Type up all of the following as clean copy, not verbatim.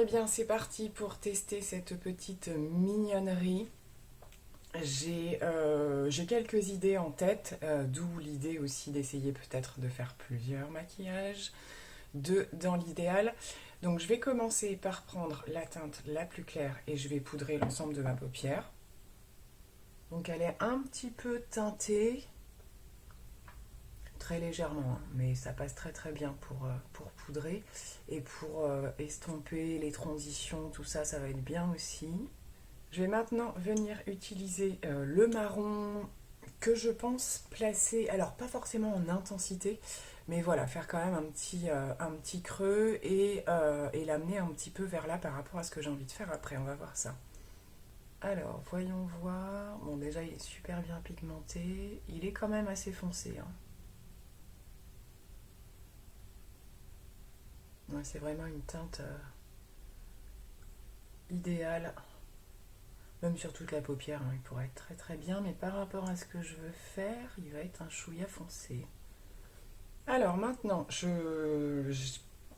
eh bien c'est parti pour tester cette petite mignonnerie. J'ai quelques idées en tête, d'où l'idée aussi d'essayer peut-être de faire plusieurs maquillages, deux dans l'idéal. Donc je vais commencer par prendre la teinte la plus claire et je vais poudrer l'ensemble de ma paupière. Donc elle est un petit peu teintée, très légèrement, hein, mais ça passe très très bien pour poudrer. Et pour estomper les transitions, tout ça, ça va être bien aussi. Je vais maintenant venir utiliser le marron que je pense placer, alors pas forcément en intensité, mais voilà, faire quand même un petit creux et l'amener un petit peu vers là par rapport à ce que j'ai envie de faire après, on va voir ça. Alors, voyons voir. Bon, déjà, il est super bien pigmenté. Il est quand même assez foncé, hein. Ouais, c'est vraiment une teinte idéale. Même sur toute la paupière, hein, il pourrait être très très bien, mais par rapport à ce que je veux faire, il va être un chouïa foncé. Alors maintenant,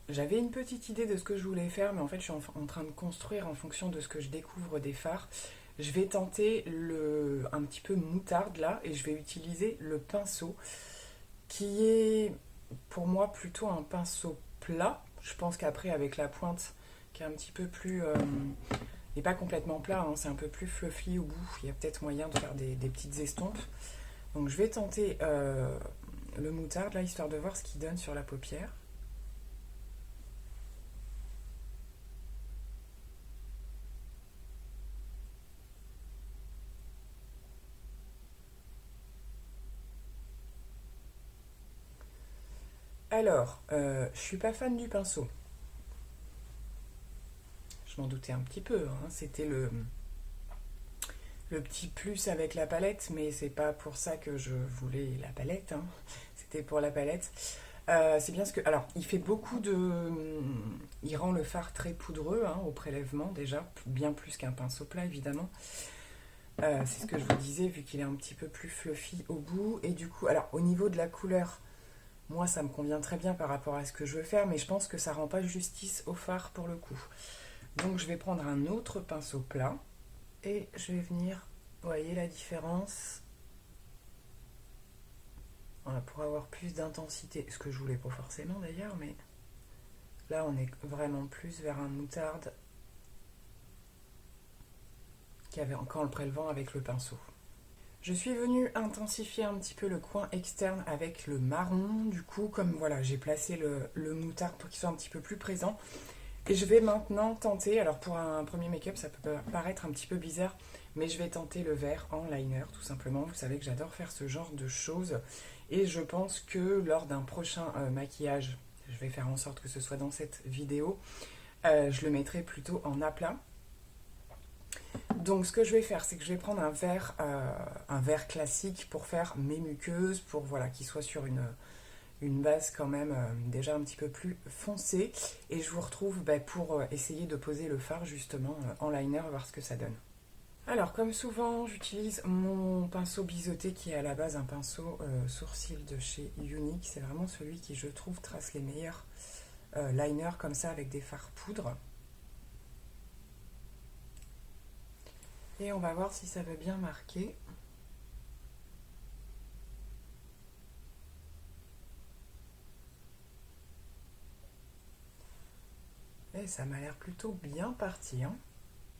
j'avais une petite idée de ce que je voulais faire, mais en fait je suis en train de construire en fonction de ce que je découvre des fards. Je vais tenter un petit peu moutarde là, et je vais utiliser le pinceau, qui est pour moi plutôt un pinceau plat. Je pense qu'après avec la pointe qui est un petit peu plus... et pas complètement plat, hein, c'est un peu plus fluffy au bout. Il y a peut-être moyen de faire des petites estompes. Donc je vais tenter le moutarde là, histoire de voir ce qu'il donne sur la paupière. Alors, je suis pas fan du pinceau. Je m'en doutais un petit peu, hein. C'était le petit plus avec la palette, mais c'est pas pour ça que je voulais la palette, hein. C'était pour la palette. C'est bien ce que... Alors, il fait beaucoup de... Il rend le fard très poudreux, hein, au prélèvement déjà, bien plus qu'un pinceau plat évidemment. C'est ce que je vous disais, vu qu'il est un petit peu plus fluffy au bout. Et du coup, alors au niveau de la couleur, moi ça me convient très bien par rapport à ce que je veux faire, mais je pense que ça rend pas justice au fard pour le coup. Donc je vais prendre un autre pinceau plat et je vais venir, vous voyez la différence, voilà, pour avoir plus d'intensité, ce que je voulais pas forcément d'ailleurs, mais là on est vraiment plus vers un moutarde qu'avait encore le prélevant avec le pinceau. Je suis venue intensifier un petit peu le coin externe avec le marron. Du coup, comme voilà, j'ai placé le moutarde pour qu'il soit un petit peu plus présent. Et je vais maintenant tenter, alors pour un premier make-up, ça peut paraître un petit peu bizarre, mais je vais tenter le vert en liner, tout simplement. Vous savez que j'adore faire ce genre de choses. Et je pense que lors d'un prochain maquillage, je vais faire en sorte que ce soit dans cette vidéo, je le mettrai plutôt en aplat. Donc ce que je vais faire, c'est que je vais prendre un verre classique pour faire mes muqueuses, pour voilà, qu'il soit sur une base quand même déjà un petit peu plus foncée. Et je vous retrouve pour essayer de poser le fard justement en liner, voir ce que ça donne. Alors comme souvent, j'utilise mon pinceau biseauté qui est à la base un pinceau sourcil de chez Unique. C'est vraiment celui qui, je trouve, trace les meilleurs liners comme ça avec des fards poudre. Et on va voir si ça veut bien marquer. Et ça m'a l'air plutôt bien parti, hein.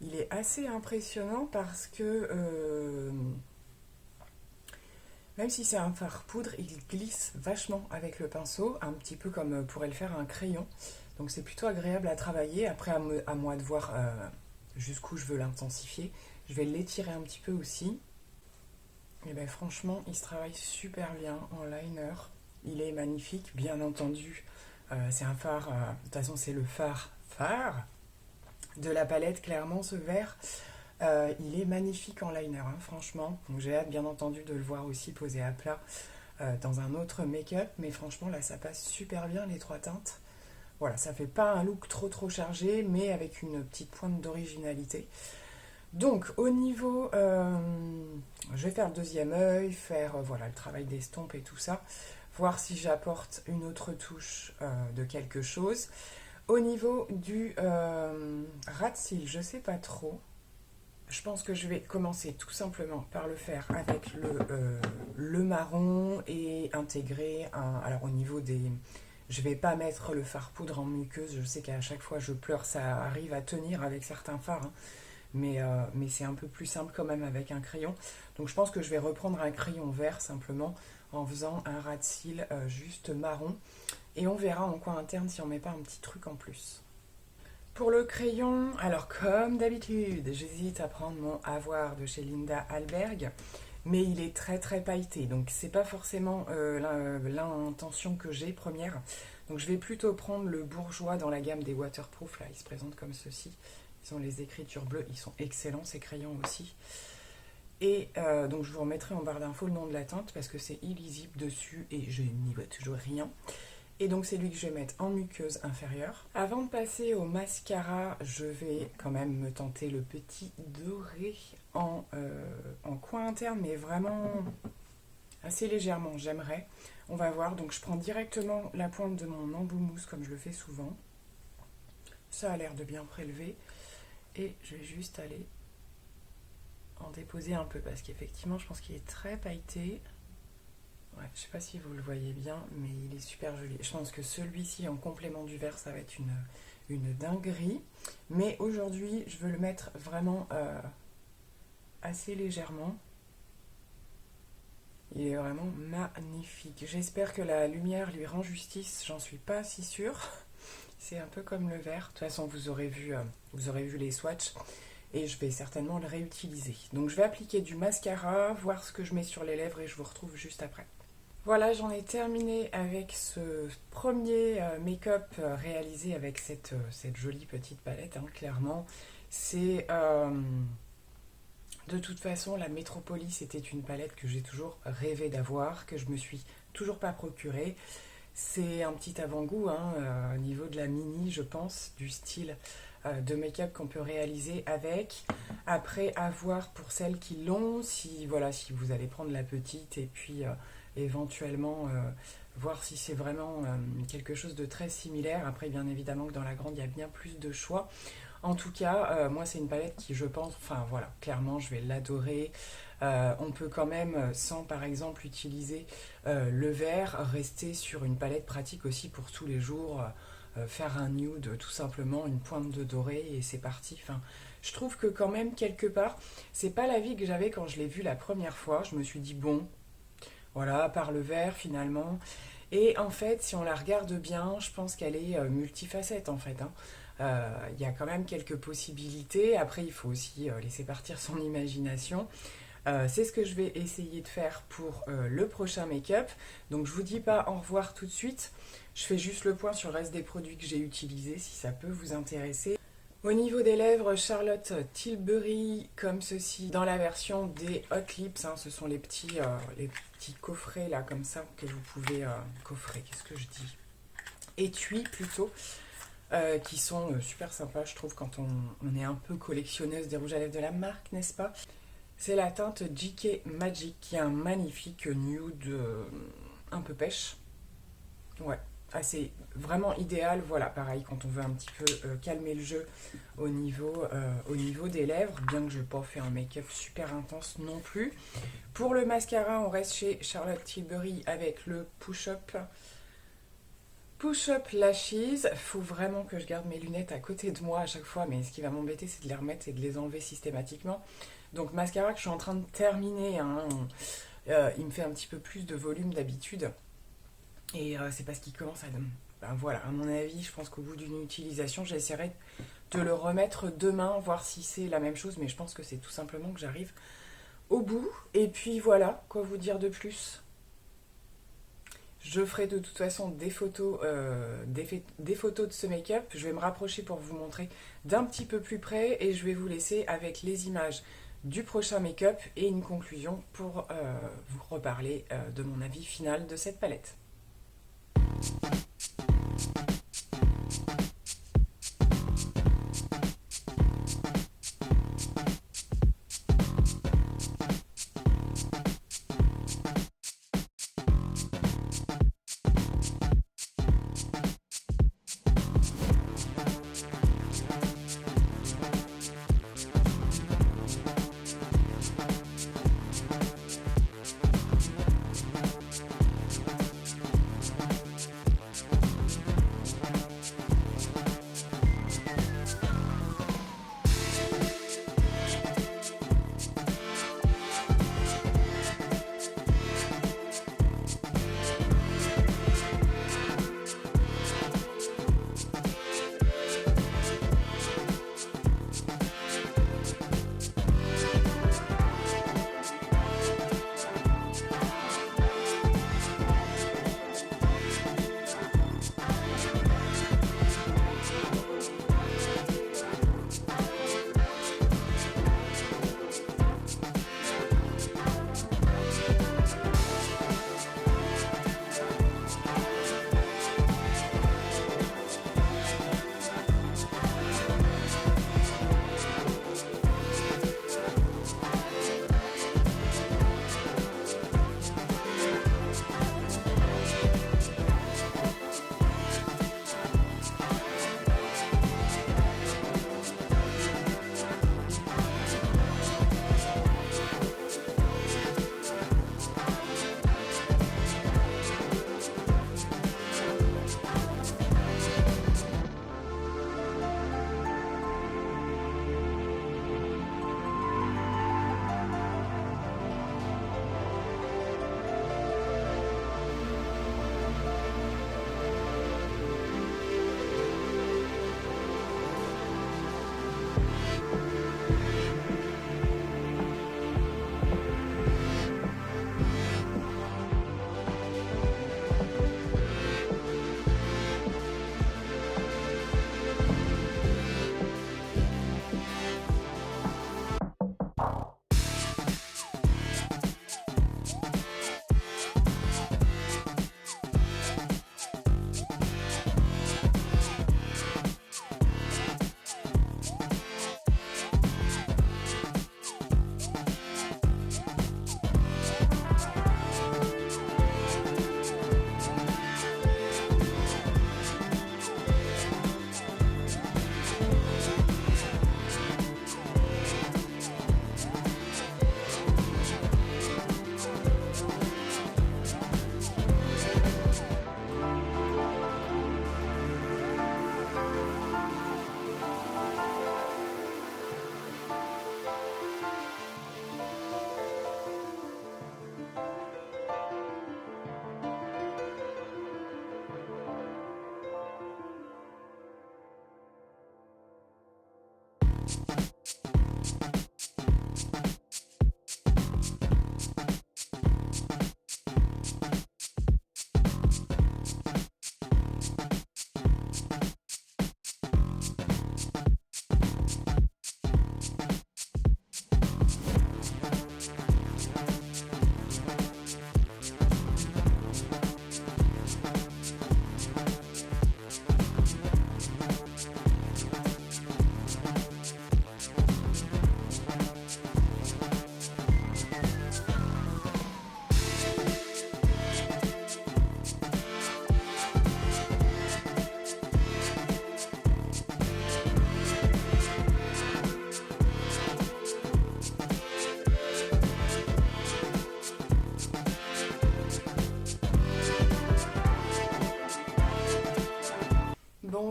Il est assez impressionnant parce que même si c'est un fard poudre, il glisse vachement avec le pinceau, un petit peu comme pourrait le faire un crayon. Donc c'est plutôt agréable à travailler. Après, à moi de voir jusqu'où je veux l'intensifier. Je vais l'étirer un petit peu aussi. Et bien franchement, il se travaille super bien en liner. Il est magnifique, bien entendu. C'est un fard, de toute façon c'est le fard de la palette, clairement ce vert. Il est magnifique en liner, hein, franchement. Donc j'ai hâte bien entendu de le voir aussi posé à plat dans un autre make-up. Mais franchement là ça passe super bien les trois teintes. Voilà, ça fait pas un look trop chargé, mais avec une petite pointe d'originalité. Donc au niveau, je vais faire le deuxième œil, faire voilà, le travail d'estompe et tout ça, voir si j'apporte une autre touche de quelque chose. Au niveau du ras de cils, je sais pas trop. Je pense que je vais commencer tout simplement par le faire avec le marron et intégrer un... Alors au niveau des... Je vais pas mettre le fard poudre en muqueuse, je sais qu'à chaque fois je pleure, ça arrive à tenir avec certains fards, hein, mais c'est un peu plus simple quand même avec un crayon. Donc je pense que je vais reprendre un crayon vert simplement en faisant un ras de cils juste marron. Et on verra en coin interne si on met pas un petit truc en plus. Pour le crayon, alors comme d'habitude, j'hésite à prendre mon Avoir de chez Linda Alberg, mais il est très très pailleté, donc c'est pas forcément l'intention que j'ai première. Donc je vais plutôt prendre le Bourjois dans la gamme des waterproof, là il se présente comme ceci. Ils ont les écritures bleues, ils sont excellents ces crayons aussi. Et donc je vous remettrai en barre d'infos le nom de la teinte parce que c'est illisible dessus et je n'y vois toujours rien. Et donc c'est lui que je vais mettre en muqueuse inférieure. Avant de passer au mascara, je vais quand même me tenter le petit doré en coin interne, mais vraiment assez légèrement, j'aimerais. On va voir, donc je prends directement la pointe de mon embout mousse comme je le fais souvent. Ça a l'air de bien prélever. Et je vais juste aller en déposer un peu parce qu'effectivement je pense qu'il est très pailleté. Ouais, je sais pas si vous le voyez bien, mais il est super joli. Je pense que celui-ci en complément du vert, ça va être une dinguerie. Mais aujourd'hui, je veux le mettre vraiment assez légèrement. Il est vraiment magnifique. J'espère que la lumière lui rend justice, j'en suis pas si sûre. C'est un peu comme le vert. De toute façon, vous aurez vu les swatchs. Et je vais certainement le réutiliser. Donc je vais appliquer du mascara, voir ce que je mets sur les lèvres et je vous retrouve juste après. Voilà, j'en ai terminé avec ce premier make-up réalisé avec cette jolie petite palette, hein, clairement. C'est de toute façon, la Metropolis c'était une palette que j'ai toujours rêvé d'avoir, que je me suis toujours pas procurée. C'est un petit avant-goût hein, au niveau de la mini, je pense, du style de make-up qu'on peut réaliser avec. Après, à voir pour celles qui l'ont, si vous allez prendre la petite et puis éventuellement voir si c'est vraiment quelque chose de très similaire. Après, bien évidemment que dans la grande, il y a bien plus de choix. En tout cas, moi, c'est une palette qui, je pense, enfin voilà, clairement, je vais l'adorer. On peut quand même, sans par exemple utiliser le vert, rester sur une palette pratique aussi pour tous les jours. Faire un nude, tout simplement, une pointe de doré et c'est parti. Enfin, je trouve que quand même, quelque part, c'est pas l'avis que j'avais quand je l'ai vue la première fois. Je me suis dit, bon, voilà, par le vert finalement. Et en fait, si on la regarde bien, je pense qu'elle est multifacette en fait, hein. Il y a quand même quelques possibilités. Après, il faut aussi laisser partir son imagination. C'est ce que je vais essayer de faire pour le prochain make-up. Donc je vous dis pas au revoir tout de suite. Je fais juste le point sur le reste des produits que j'ai utilisés si ça peut vous intéresser. Au niveau des lèvres, Charlotte Tilbury, comme ceci, dans la version des Hot Lips. Hein, ce sont les petits coffrets là comme ça que vous pouvez... coffrets, qu'est-ce que je dis? Étuis plutôt. Qui sont super sympas, je trouve, quand on est un peu collectionneuse des rouges à lèvres de la marque, n'est-ce pas? C'est la teinte JK Magic, qui est un magnifique nude un peu pêche. Ouais, c'est vraiment idéal. Voilà, pareil, quand on veut un petit peu calmer le jeu au niveau des lèvres, bien que je n'ai pas fait un make-up super intense non plus. Pour le mascara, on reste chez Charlotte Tilbury avec le Push-Up Lashes. Faut vraiment que je garde mes lunettes à côté de moi à chaque fois, mais ce qui va m'embêter, c'est de les remettre et de les enlever systématiquement. Donc mascara que je suis en train de terminer, hein. Il me fait un petit peu plus de volume d'habitude. Et c'est parce qu'il commence à... Ben voilà, à mon avis, je pense qu'au bout d'une utilisation, j'essaierai de le remettre demain, voir si c'est la même chose, mais je pense que c'est tout simplement que j'arrive au bout. Et puis voilà, quoi vous dire de plus? Je ferai de toute façon des photos de ce make-up. Je vais me rapprocher pour vous montrer d'un petit peu plus près et je vais vous laisser avec les images du prochain make-up et une conclusion pour vous reparler de mon avis final de cette palette.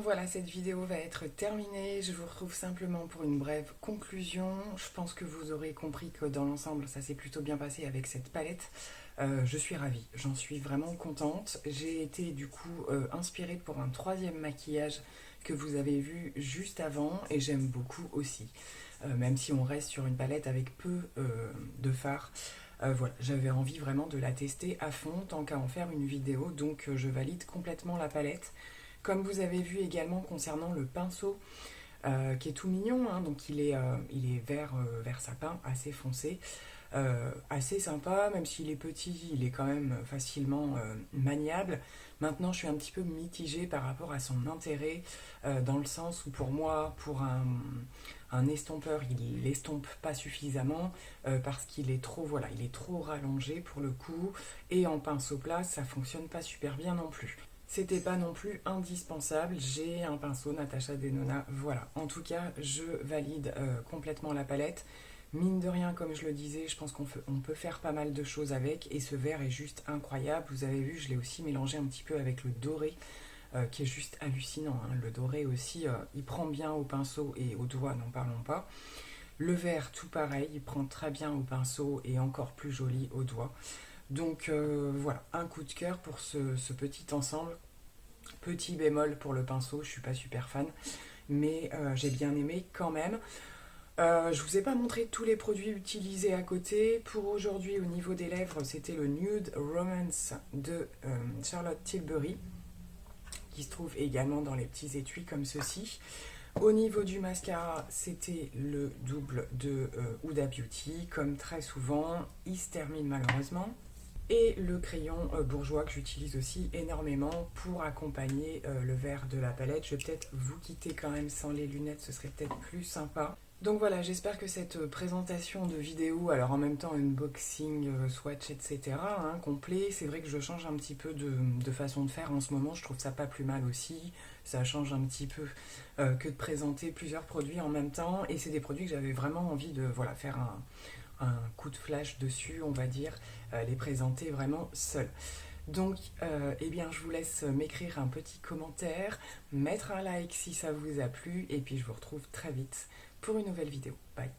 voilà, cette vidéo va être terminée. Je vous retrouve simplement pour une brève conclusion. Je pense que vous aurez compris que dans l'ensemble, ça s'est plutôt bien passé avec cette palette. Je suis ravie, j'en suis vraiment contente. J'ai été du coup inspirée pour un troisième maquillage que vous avez vu juste avant et j'aime beaucoup aussi. Même si on reste sur une palette avec peu de fard. Voilà, j'avais envie vraiment de la tester à fond tant qu'à en faire une vidéo, donc je valide complètement la palette. Comme vous avez vu également concernant le pinceau, qui est tout mignon, hein, donc il est vert sapin, assez foncé, assez sympa, même s'il est petit, il est quand même facilement maniable. Maintenant, je suis un petit peu mitigée par rapport à son intérêt, dans le sens où pour moi, pour un estompeur, il l'estompe pas suffisamment, parce qu'il est trop, voilà, il est trop rallongé pour le coup, et en pinceau plat, ça fonctionne pas super bien non plus. C'était pas non plus indispensable, j'ai un pinceau Natasha Denona, voilà. En tout cas, je valide complètement la palette. Mine de rien, comme je le disais, je pense on peut faire pas mal de choses avec, et ce vert est juste incroyable. Vous avez vu, je l'ai aussi mélangé un petit peu avec le doré, qui est juste hallucinant, hein. Le doré aussi, il prend bien au pinceau et au doigt, n'en parlons pas. Le vert, tout pareil, il prend très bien au pinceau et encore plus joli au doigt. Donc voilà, un coup de cœur pour ce petit ensemble. Petit bémol pour le pinceau, je suis pas super fan, mais j'ai bien aimé quand même. Je vous ai pas montré tous les produits utilisés à côté. Pour aujourd'hui, au niveau des lèvres, c'était le Nude Romance de Charlotte Tilbury, qui se trouve également dans les petits étuis comme ceci. Au niveau du mascara, c'était le double de Huda Beauty, comme très souvent, il se termine malheureusement. Et le crayon bourgeois que j'utilise aussi énormément pour accompagner le vert de la palette. Je vais peut-être vous quitter quand même sans les lunettes, ce serait peut-être plus sympa. Donc voilà, j'espère que cette présentation de vidéo, alors en même temps unboxing, swatch, etc., hein, complet, c'est vrai que je change un petit peu de façon de faire en ce moment, je trouve ça pas plus mal aussi, ça change un petit peu que de présenter plusieurs produits en même temps, et c'est des produits que j'avais vraiment envie de voilà, faire un coup de flash dessus, on va dire, les présenter vraiment seuls. Donc, eh bien, je vous laisse m'écrire un petit commentaire, mettre un like si ça vous a plu, et puis je vous retrouve très vite pour une nouvelle vidéo. Bye!